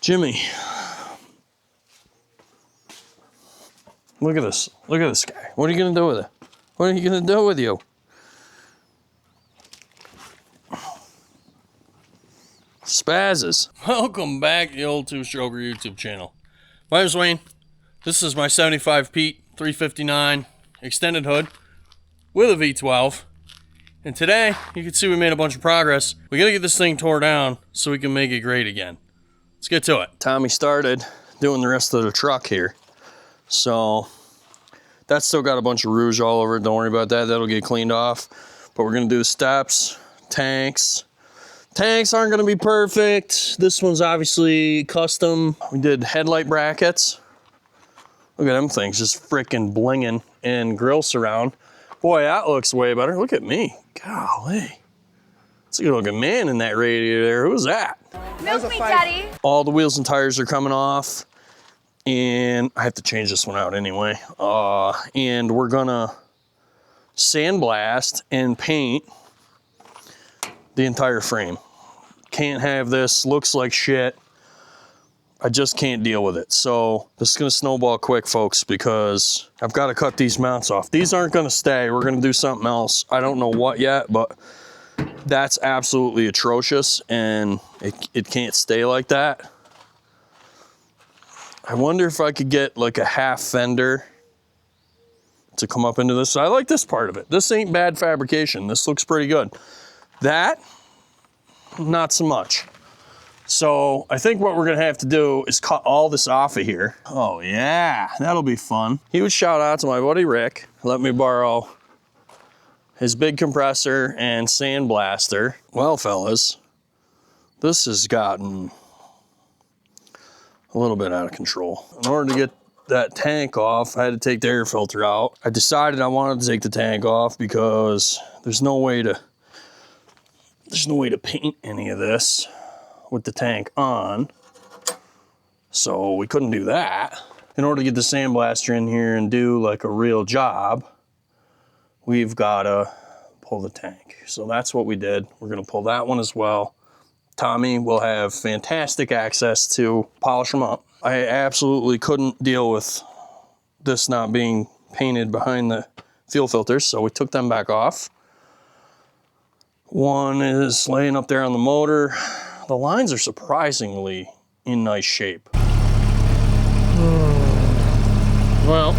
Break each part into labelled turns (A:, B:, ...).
A: Jimmy. Look at this. Look at this guy. What are you going to do with it? What are you going to do with you? Spazzes. Welcome back to the old two-stroker YouTube channel. My name's Wayne. This is my 75 Pete 359 extended hood with a V12. And today, you can see we made a bunch of progress. We got to get this thing tore down so we can make it great again. Let's get to it. Tommy started doing the rest of the truck here. So that's still got a bunch of rouge all over it. Don't worry about that. That'll get cleaned off. But we're going to do steps, tanks. Tanks aren't going to be perfect. This one's obviously custom. We did headlight brackets. Look at them things just freaking blinging, and grill surround. Boy, that looks way better. Look at me. Golly. It's a good looking man in that radiator there. Who's that?
B: Milk me, Daddy.
A: All the wheels and tires are coming off. And I have to change this one out anyway. And we're gonna sandblast and paint the entire frame. Can't have this, looks like shit. I just can't deal with it. So this is gonna snowball quick, folks, because I've got to cut these mounts off. These aren't gonna stay. We're gonna do something else. I don't know what yet, but that's absolutely atrocious, and it can't stay like that. I wonder if I could get like a half fender to come up into this. I like this part of it. This ain't bad fabrication. This looks pretty good. That, not so much. So I think what we're gonna have to do is cut all this off of here. Oh yeah, that'll be fun. Huge shout out to my buddy Rick. Let me borrow his big compressor and sandblaster. Well, fellas, this has gotten a little bit out of control. In order to get that tank off, I had to take the air filter out. I decided I wanted to take the tank off because there's no way to paint any of this with the tank on. So we couldn't do that. In order to get the sandblaster in here and do like a real job, we've gotta pull the tank. So that's what we did. We're gonna pull that one as well. Tommy will have fantastic access to polish them up. I absolutely couldn't deal with this not being painted behind the fuel filters, so we took them back off. One is laying up there on the motor. The lines are surprisingly in nice shape. Well,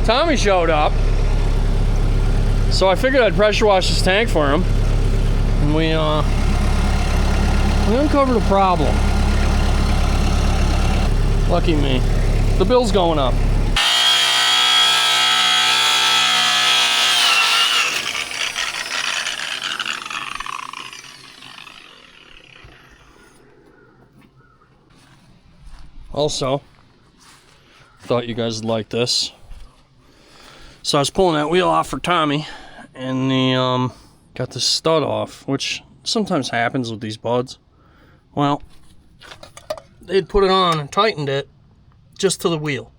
A: Tommy showed up, so I figured I'd pressure wash this tank for him, and we uncovered a problem. Lucky me. The bill's going up. Also, thought you guys would like this. So I was pulling that wheel off for Tommy, and the got the stud off, which sometimes happens with these buds. Well, they'd put it on and tightened it just to the wheel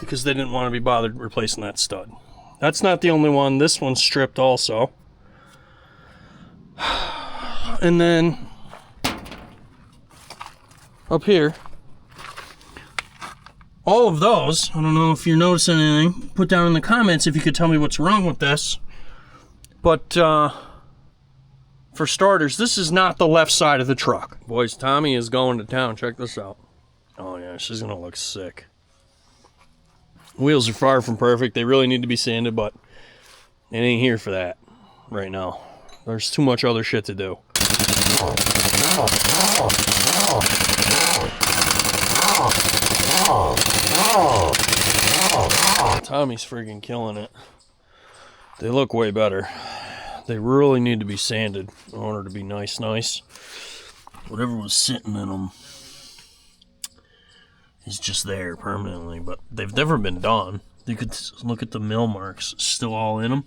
A: because they didn't want to be bothered replacing that stud. That's not the only one. This one's stripped also. And then up here, all of those, I don't know if you're noticing anything, put down in the comments if you could tell me what's wrong with this. But for starters, this is not the left side of the truck. Boys, Tommy is going to town. Check this out. Oh yeah, she's gonna look sick. Wheels are far from perfect. They really need to be sanded, but it ain't here for that right now. There's too much other shit to do. Tommy's freaking killing it. They look way better. They really need to be sanded in order to be nice. Whatever was sitting in them is just there permanently, but they've never been done. You could look at the mill marks still all in them.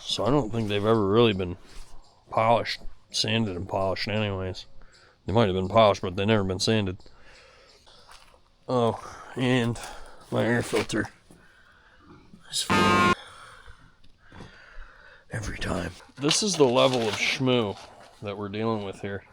A: So I don't think they've ever really been polished, sanded and polished anyways. They might have been polished, but they've never been sanded. Oh, and my air filter every time. This is the level of schmoo that we're dealing with here.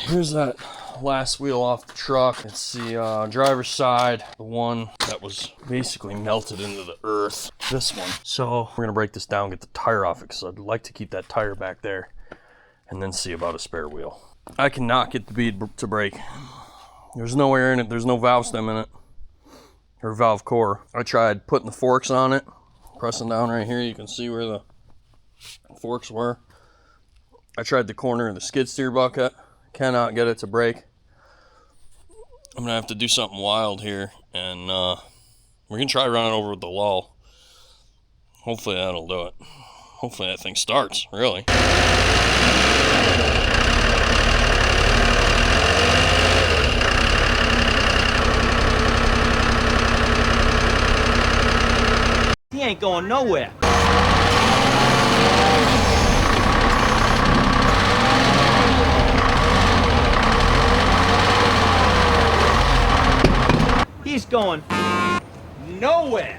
A: Here's that last wheel off the truck. It's the driver's side, the one that was basically melted into the earth. This one. So we're gonna break this down, get the tire off it, because I'd like to keep that tire back there and then see about a spare wheel. I cannot get the bead to break. There's no air in it, there's no valve stem in it, or valve core. I tried putting the forks on it, pressing down right here, you can see where the forks were. I tried the corner of the skid steer bucket. Cannot get it to break. I'm gonna have to do something wild here, and we're gonna try running over with the lull. Hopefully that'll do it. Hopefully that thing starts, really.
B: He ain't going nowhere. He's going nowhere.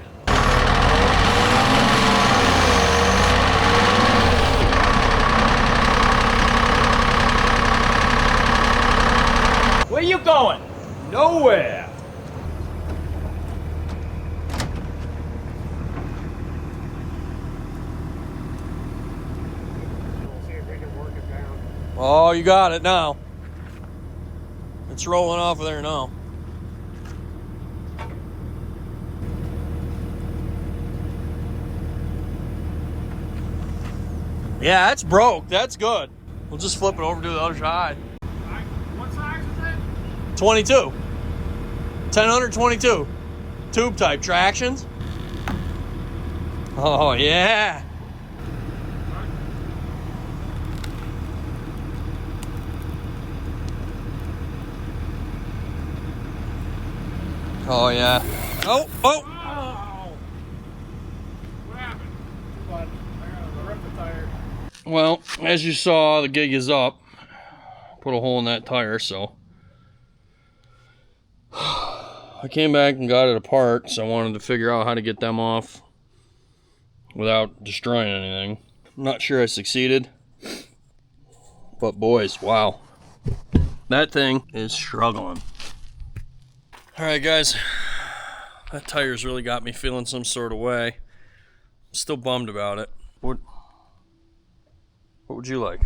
B: Where you going? Nowhere.
A: Oh, you got it now. It's rolling off of there now. Yeah, that's broke. That's good. We'll just flip it over to the other side.
C: What size is it?
A: 22. 1022. Tube type tractions. Oh, yeah. Oh, yeah. Oh, oh.
C: What happened? What? I ripped the tire.
A: Well, as you saw, the gig is up. Put a hole in that tire, so. I came back and got it apart, so I wanted to figure out how to get them off without destroying anything. I'm not sure I succeeded, but boys, wow. That thing is struggling. All right, guys, that tire's really got me feeling some sort of way. I'm still bummed about it. What would you like?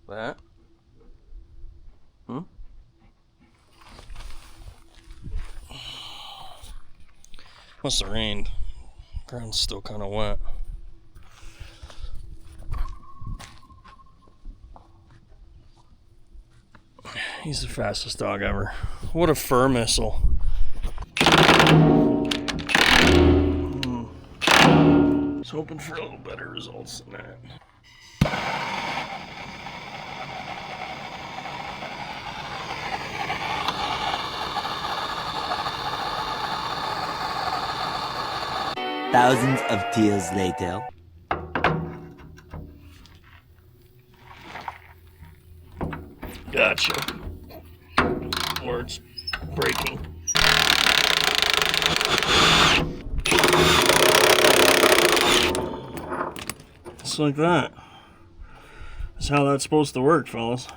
A: That? Must have rained. Ground's still kind of wet. He's the fastest dog ever. What a fur missile. I was hoping for a little better results than that.
B: Thousands of tears later.
A: Gotcha. Words breaking. Just like that. That's how that's supposed to work, fellas.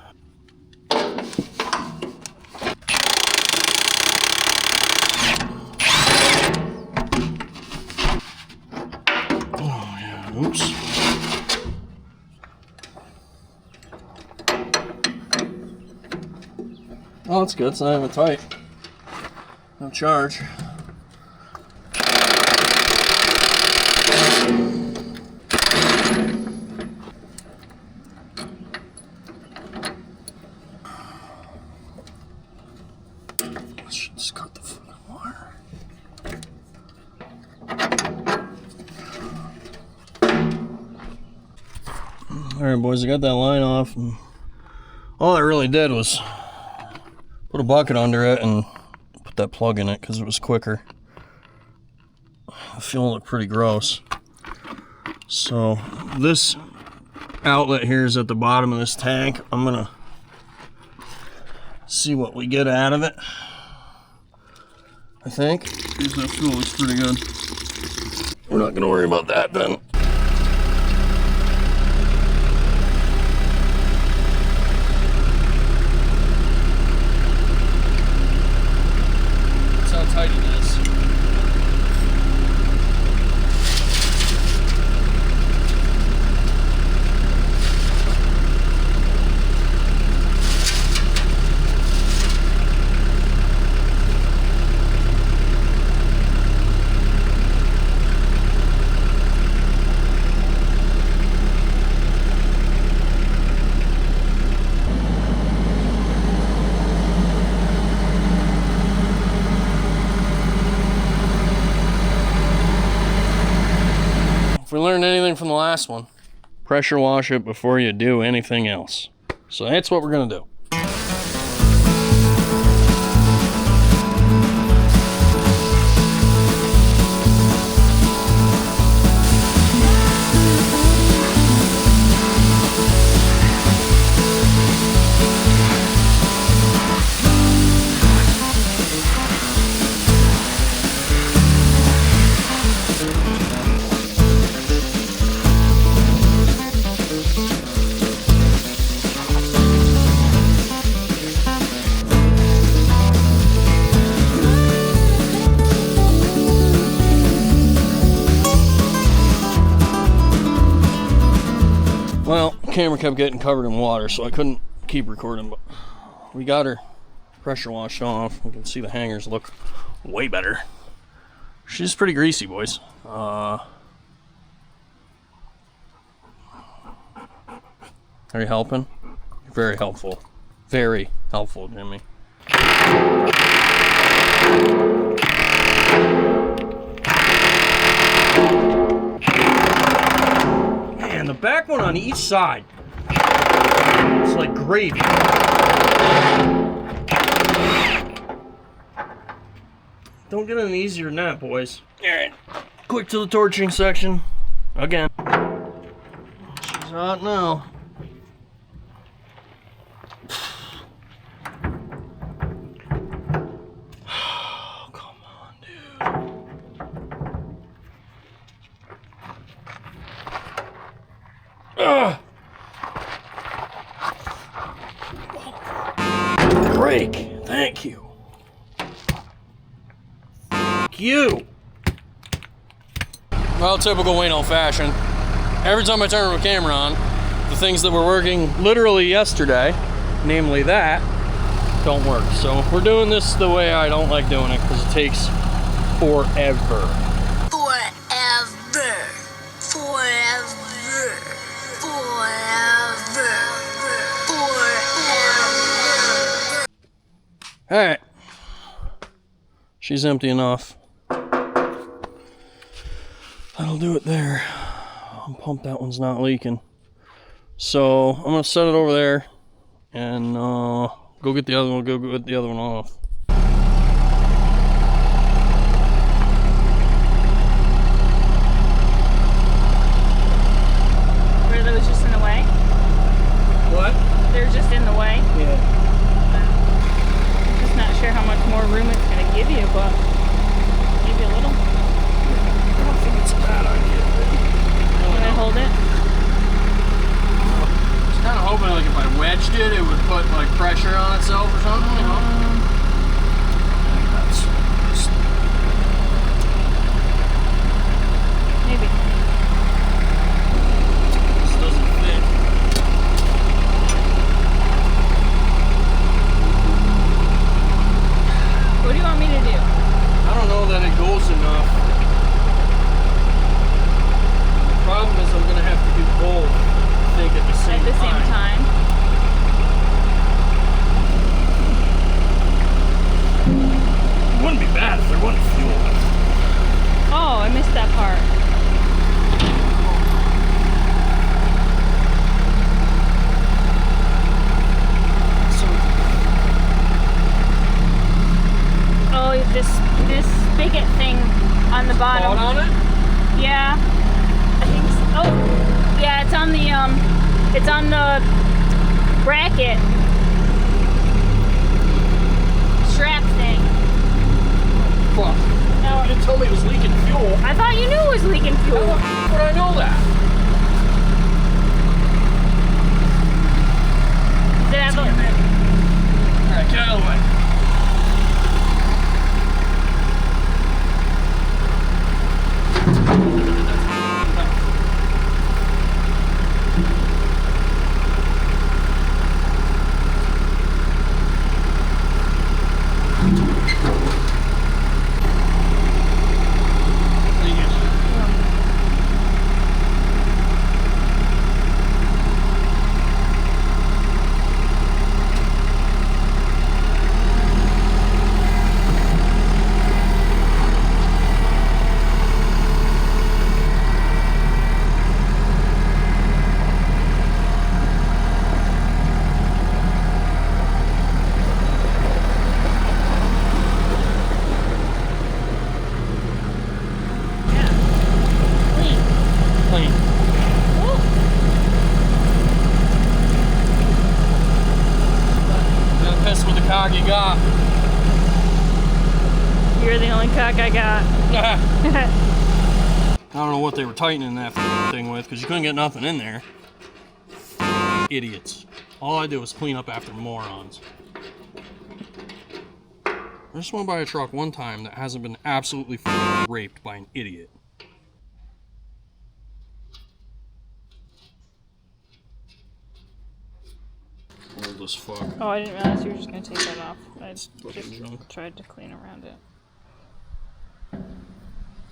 A: Oh, yeah. Oops. Oh, that's good. It's not even tight. No charge. Let's just Alright boys, I got that line off, and all I really did was put a bucket under it and put that plug in it because it was quicker. The fuel looked pretty gross. So this outlet here is at the bottom of this tank. I'm gonna see what we get out of it. I think. Geez, that fuel looks pretty good. We're not gonna worry about that then. That's how tight it is. If we learned anything from the last one, pressure wash it before you do anything else. So that's what we're gonna do. Well, the camera kept getting covered in water, so I couldn't keep recording, but we got her pressure washed off. You can see the hangers look way better. She's pretty greasy, boys. Are you helping? You're very helpful. Very helpful, Jimmy. Man, the back one on each side, it's like gravy. Don't get any easier than that, boys. Alright, quick to the torching section. Again. She's hot now. Come on, dude. Break. Thank you. Thank you. Well, typical Wayno fashion. Every time I turn the camera on, the things that were working literally yesterday, namely that, don't work. So we're doing this the way I don't like doing it because it takes forever. Alright. She's empty enough. That'll do it there. I'm pumped that one's not leaking. So I'm gonna set it over there and go get the other one, go get the other one off.
D: Were those just in the way?
A: What?
D: They're just in the way?
A: Yeah.
D: I'm just not sure how much more room it's going to give you, but maybe a little.
A: I don't think it's a bad idea.
D: Can I hold it?
A: I was kind of hoping like if I wedged it, it would put like pressure on itself or something, you know? I think that's just...
D: Maybe.
A: This doesn't fit.
D: What do you want me to do?
A: bad if there wasn't fuel.
D: Oh, I missed that part. Oh, this spigot thing on the bottom.
A: On it?
D: Yeah, I think so. Oh, yeah, it's on the bracket strap thing.
A: Fuck.
D: No,
A: You didn't tell me it was leaking fuel.
D: I thought you knew it was leaking fuel.
A: How would I know that?
D: Did I have
A: Alright, get out of the way. Cock you got.
D: You're the only cock I got.
A: I don't know what they were tightening that thing with, because you couldn't get nothing in there. Idiots. All I did was clean up after morons. I just went by a truck one time that hasn't been absolutely raped by an idiot. Old as fuck.
D: Oh, I didn't realize you were just gonna take that off. I just
A: junk.
D: tried to clean around it.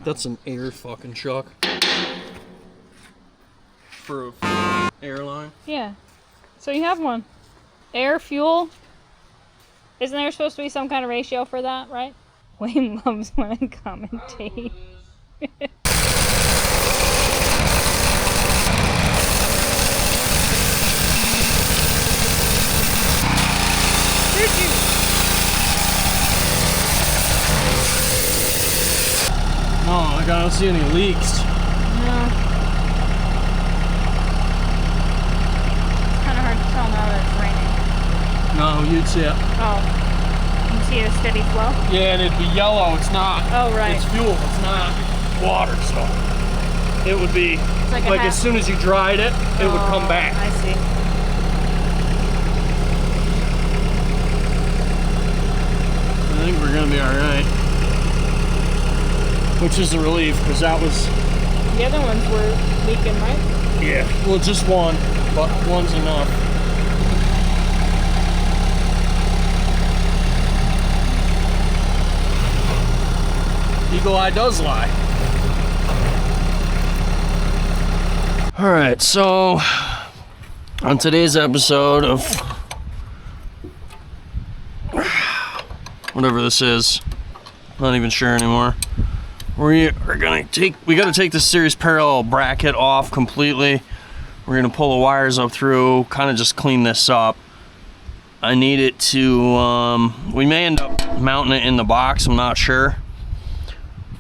A: That's an air fucking chuck. For a airline?
D: Yeah. So you have one. Air, fuel. Isn't there supposed to be some kind of ratio for that, right? Wayne loves when I commentate.
A: No, I don't see any leaks.
D: No. It's kind of hard to tell now that it's raining.
A: No, you'd see it.
D: Oh. You can see a steady flow?
A: Yeah, and it'd be yellow. It's not.
D: Oh, right.
A: It's fuel. It's not water, so it would be
D: like
A: as soon as you dried it, it would come back.
D: I see.
A: I think we're gonna be all right. Which is a relief, because that was...
D: The other ones were leaking, right?
A: Yeah, well, just one, but one's enough. Eagle eye does lie. All right, so on today's episode of whatever this is, not even sure anymore. We gotta take this series parallel bracket off completely. We're gonna pull the wires up through, kind of just clean this up. I need it to, we may end up mounting it in the box, I'm not sure.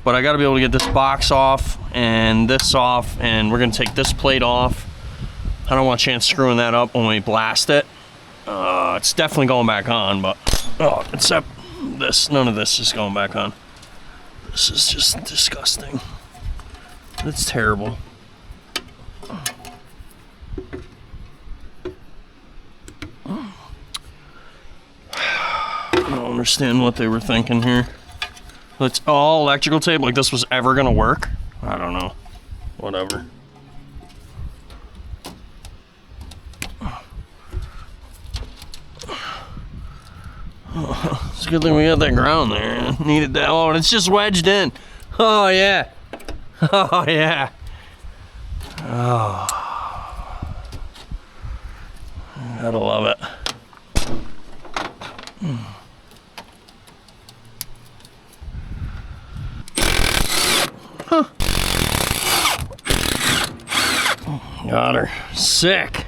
A: But I gotta be able to get this box off and this off, and we're gonna take this plate off. I don't want a chance screwing that up when we blast it. It's definitely going back on, but, except this, none of this is going back on. This is just disgusting. It's terrible. I don't understand what they were thinking here. It's all electrical tape, like this was ever gonna work? I don't know. Whatever. It's a good thing we got that ground there. Needed that. Oh, and it's just wedged in. Oh, yeah. Oh, yeah. Oh. Gotta love it. Got her. Sick.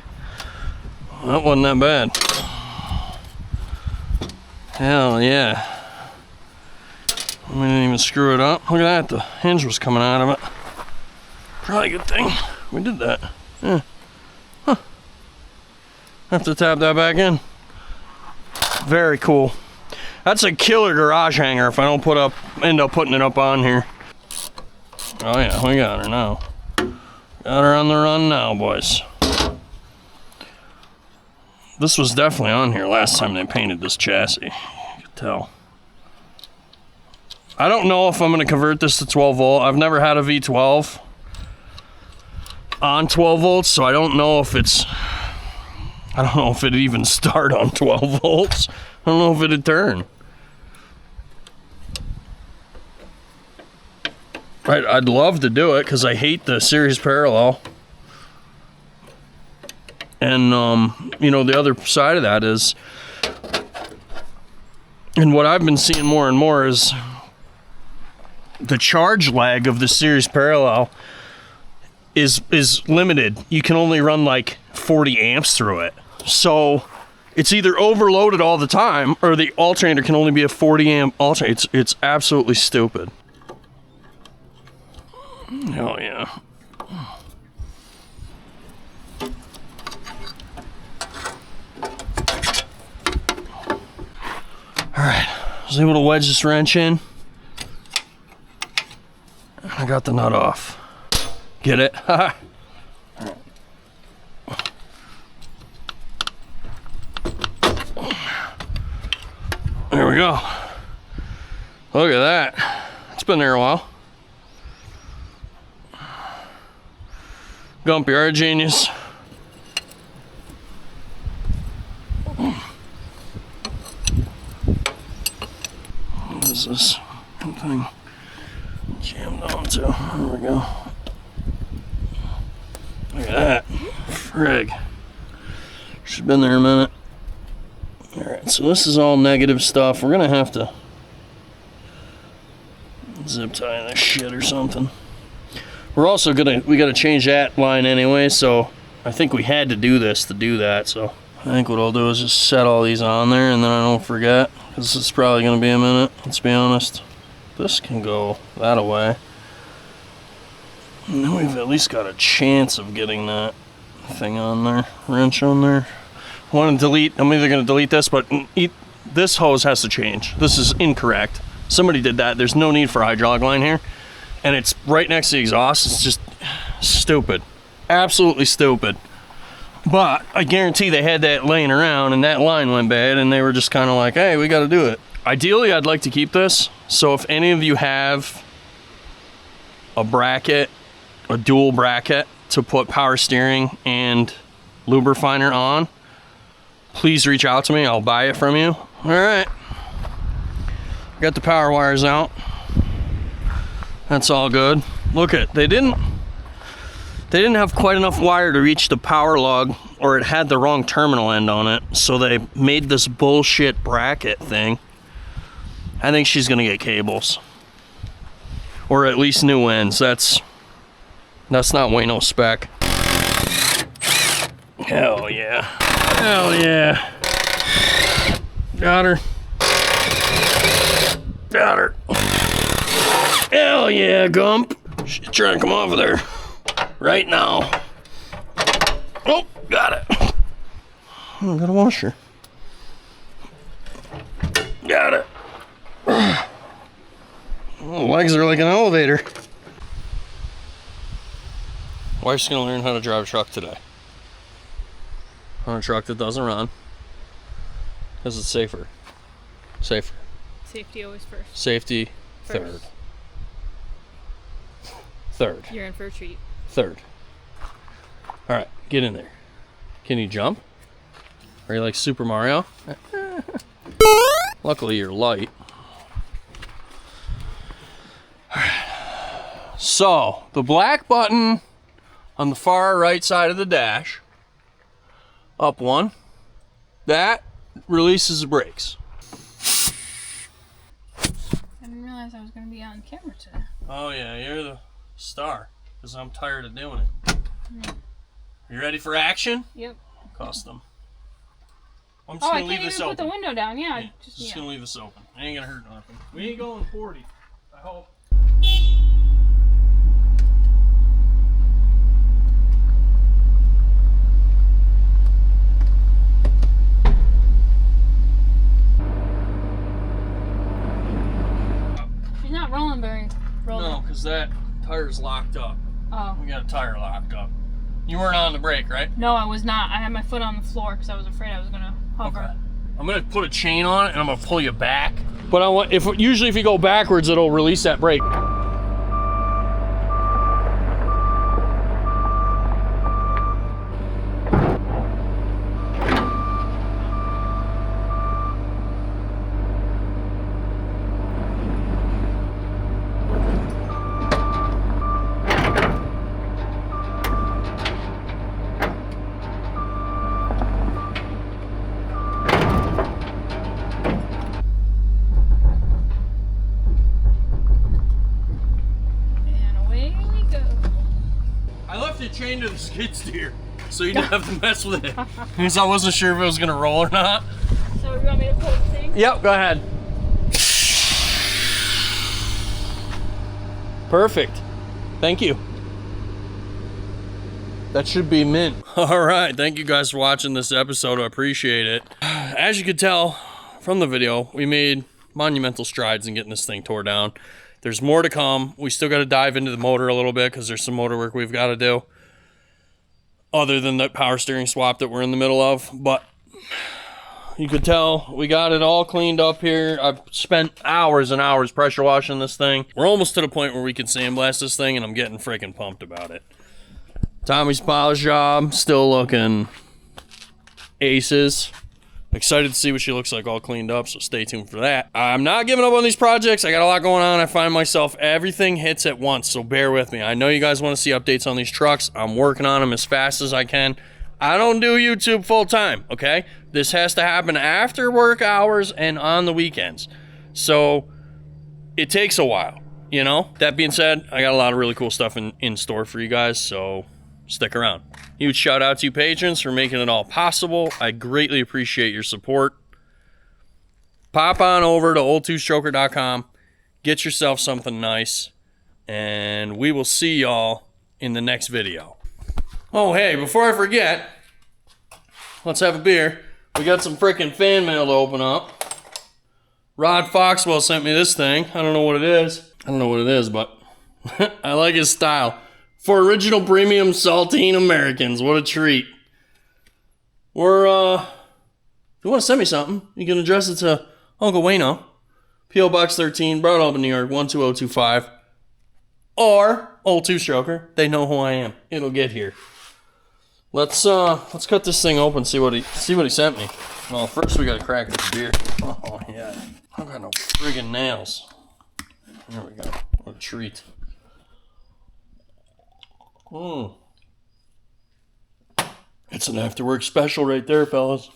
A: That wasn't that bad. Hell yeah. We didn't even screw it up. Look at that, the hinge was coming out of it. Probably a good thing we did that. Yeah. Huh. Have to tap that back in. Very cool. That's a killer garage hanger if I don't end up putting it up on here. Oh yeah, we got her now. Got her on the run now, boys. This was definitely on here last time they painted this chassis. You could tell. I don't know if I'm going to convert this to 12 volt. I've never had a V12 on 12 volts, so I don't know if it'd even start on 12 volts. I don't know if it'd turn. I'd love to do it because I hate the series parallel. And, you know, the other side of that is, and what I've been seeing more and more is the charge lag of the series parallel is limited. You can only run like 40 amps through it. So it's either overloaded all the time or the alternator can only be a 40 amp alternator. It's absolutely stupid. Oh yeah. Alright, I was able to wedge this wrench in. I got the nut off. Get it? Haha. There we go. Look at that. It's been there a while. Gump, you're a genius. What is this thing jammed onto? There we go. Look at that. Frig. She's been there a minute. Alright, so this is all negative stuff. We're gonna have to zip tie this shit or something. We're also we gotta change that line anyway, so I think we had to do this to do that, so I think what I'll do is just set all these on there and then I don't forget, because it's probably gonna be a minute, let's be honest. This can go that away. And then we've at least got a chance of getting that thing on there, wrench on there. I want to delete, I'm either gonna delete this, but this hose has to change. This is incorrect. Somebody did that, there's no need for hydraulic line here. And it's right next to the exhaust. It's just stupid. Absolutely stupid. But I guarantee they had that laying around and that line went bad and they were just kind of like, hey, we got to do it. Ideally, I'd like to keep this. So if any of you have a bracket, a dual bracket to put power steering and lube refiner on, please reach out to me. I'll buy it from you. All right. Got the power wires out. That's all good. Look at, they didn't have quite enough wire to reach the power lug, or it had the wrong terminal end on it, so they made this bullshit bracket thing. I think she's gonna get cables, or at least new ends. That's not Wayno spec. Hell yeah. Hell yeah. Got her. Got her. Hell yeah, Gump. She's trying to come off of there right now. Oh, got it. Oh, I gotta wash her. Got it. Oh, legs are like an elevator. Wife's gonna learn how to drive a truck today. On a truck that doesn't run. Because it's safer. Safer.
D: Safety always first.
A: Safety third. Third.
D: You're in for a treat.
A: Third. Alright, get in there. Can you jump? Are you like Super Mario? Luckily you're light. So, the black button on the far right side of the dash, up one, that releases the brakes.
D: I didn't realize I was going to be on camera today.
A: Oh yeah, you're the star, because I'm tired of doing it. You ready for action?
D: Yep.
A: Custom. I'm
D: Oh,
A: just
D: I
A: gonna leave
D: can't
A: this
D: even
A: open.
D: put the window down. Yeah.
A: Yeah,
D: Just,
A: just
D: yeah.
A: gonna leave this open. I ain't gonna hurt nothing. We ain't going 40. I hope.
D: She's not rolling very.
A: No, because that tire's locked up.
D: Oh.
A: We got a tire locked up. You weren't on the brake, right?
D: No, I was not. I had my foot on the floor because I was afraid I was gonna hover.
A: Okay. I'm gonna put a chain on it and I'm gonna pull you back. But I want usually if you go backwards, it'll release that brake. Chained to the skid steer, so you didn't have to mess with it. Because I wasn't sure if it was gonna roll or not.
D: So you want me to pull the thing?
A: Yep, go ahead. Perfect. Thank you. That should be mint. All right, thank you guys for watching this episode. I appreciate it. As you could tell from the video, we made monumental strides in getting this thing tore down. There's more to come. We still got to dive into the motor a little bit because there's some motor work we've got to do. Other than the power steering swap that we're in the middle of. But you could tell we got it all cleaned up here. I've spent hours and hours pressure washing this thing. We're almost to the point where we can sandblast this thing and I'm getting freaking pumped about it. Tommy's polish job, still looking aces. Excited to see what she looks like all cleaned up, so stay tuned for that. I'm not giving up on these projects. I got a lot going on. I find myself, everything hits at once, so bear with me. I know you guys want to see updates on these trucks. I'm working on them as fast as I can. I don't do YouTube full time, okay? This has to happen after work hours and on the weekends. So it takes a while, you know? That being said, I got a lot of really cool stuff in store for you guys, so stick around. Huge shout out to you patrons for making it all possible. I greatly appreciate your support. Pop on over to old2stroker.com, get yourself something nice, and we will see y'all in the next video. Oh, hey, before I forget, let's have a beer. We got some freaking fan mail to open up. Rod Foxwell sent me this thing. I don't know what it is. But I like his style. For original premium saltine Americans, what a treat. If you want to send me something, you can address it to Uncle Wayno, P.O. Box 13, Broad Albin, New York, 12025. Or Old Two Stroker. They know who I am. It'll get here. Let's cut this thing open, see what he sent me. Well, first we gotta crack this beer. Oh yeah. I've got no friggin' nails. There we go. What a treat. It's an after-work special right there, fellas.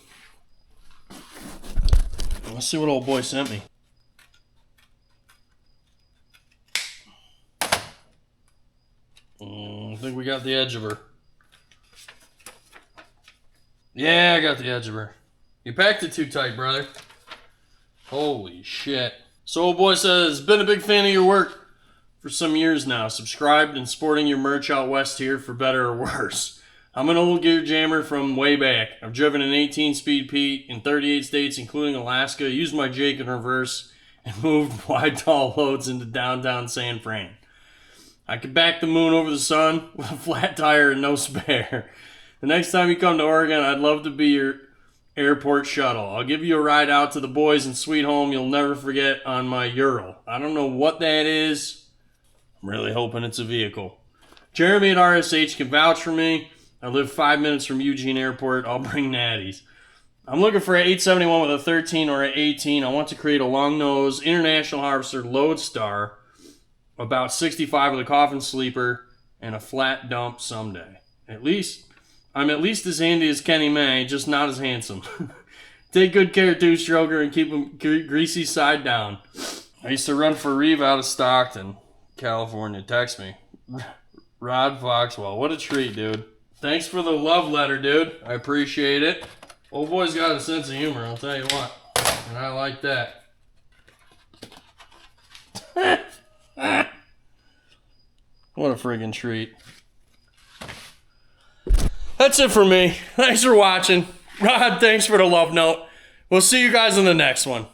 A: Let's see what old boy sent me. I think we got the edge of her. Yeah, I got the edge of her. You packed it too tight, brother. Holy shit. So old boy says, been a big fan of your work for some years now, subscribed and sporting your merch out west here for better or worse. I'm an old gear jammer from way back. I've driven an 18-speed Pete in 38 states, including Alaska, used my Jake in reverse, and moved wide, tall loads into downtown San Fran. I could back the moon over the sun with a flat tire and no spare. The next time you come to Oregon, I'd love to be your airport shuttle. I'll give you a ride out to the boys in Sweet Home you'll never forget on my Ural. I don't know what that is. I'm really hoping it's a vehicle. Jeremy at RSH can vouch for me. I live 5 minutes from Eugene Airport. I'll bring natties. I'm looking for an 871 with a 13 or an 18. I want to create a long nose International Harvester Lodestar, about 65 with a coffin sleeper and a flat dump someday. I'm at least as handy as Kenny May, just not as handsome. Take good care, two-stroker, and keep him greasy side down. I used to run for Reeve out of Stockton, California. Text me. Rod Foxwell. What a treat, dude. Thanks for the love letter, dude. I appreciate it. Old boy's got a sense of humor, I'll tell you what. And I like that. What a friggin' treat. That's it for me. Thanks for watching. Rod, thanks for the love note. We'll see you guys in the next one.